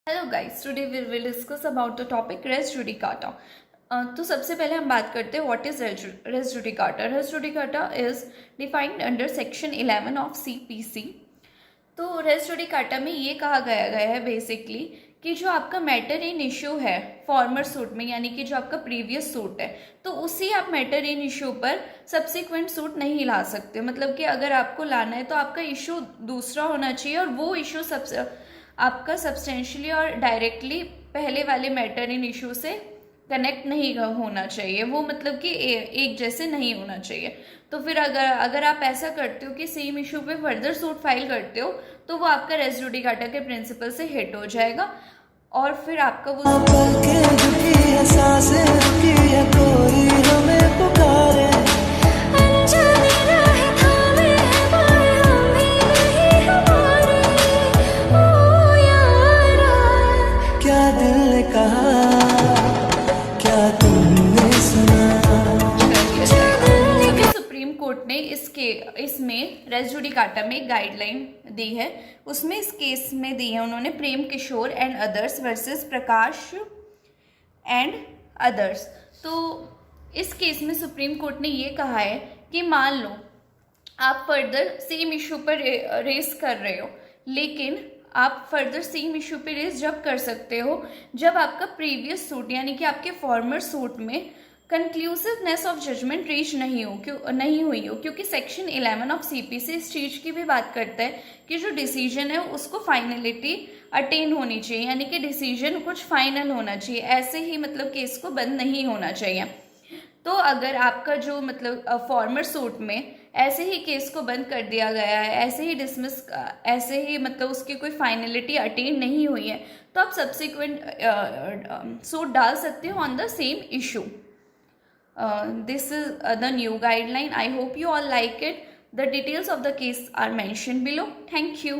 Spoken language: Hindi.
Hello guys, today we will discuss about the topic res judicata. तो सबसे पहले हम बात करते हैं what is res judicata. Res judicata is defined under section 11 of CPC. तो रेस जुडिकाटा में ये कहा गया है बेसिकली कि जो आपका मैटर इन इशू है फॉर्मर सूट में, यानी कि जो आपका प्रीवियस सूट है, तो उसी आप मैटर इन इशू पर सब्सिक्वेंट सूट नहीं ला सकते। मतलब कि अगर आपको लाना है तो आपका इशू दूसरा होना चाहिए और वो इशू आपका सब्सटेंशियली और डायरेक्टली पहले वाले मैटर इन इशू से कनेक्ट नहीं होना चाहिए। वो मतलब कि एक जैसे नहीं होना चाहिए। तो फिर अगर आप ऐसा करते हो कि सेम इशू पे फर्दर सूट फाइल करते हो तो वो आपका रेस जुडिकाटा के प्रिंसिपल से हिट हो जाएगा और फिर आपका वो सुप्रीम कोर्ट ने इसमें रेस जुडिकाटा में एक गाइडलाइन दी है। उसमें इस केस में दी है उन्होंने Prem Kishore and others versus Prakash and others. तो इस केस में सुप्रीम कोर्ट ने ये कहा है कि मान लो आप फर्दर सेम इशू पर रेस कर रहे हो, लेकिन आप फर्दर सेम इशू पे रेस जब कर सकते हो जब आपका प्रीवियस सूट यानी कि आपके फॉर्मर सूट में कंक्लूसिवनेस ऑफ जजमेंट रीच नहीं हुई हो, क्योंकि सेक्शन 11 ऑफ सीपीसी इस चीज़ की भी बात करता है कि जो डिसीजन है उसको फाइनलिटी अटेन होनी चाहिए, यानी कि डिसीजन कुछ फाइनल होना चाहिए। ऐसे ही मतलब केस को बंद नहीं होना चाहिए। तो अगर आपका जो मतलब फॉर्मर सूट में ऐसे ही केस को बंद कर दिया गया है, ऐसे ही डिसमिस, ऐसे ही मतलब उसकी कोई फाइनलिटी अटेन नहीं हुई है, तो आप सब्सिक्वेंट सूट डाल सकते हो on the same issue. This is the new guideline. I hope you all like it. The details of the case are mentioned below. Thank you.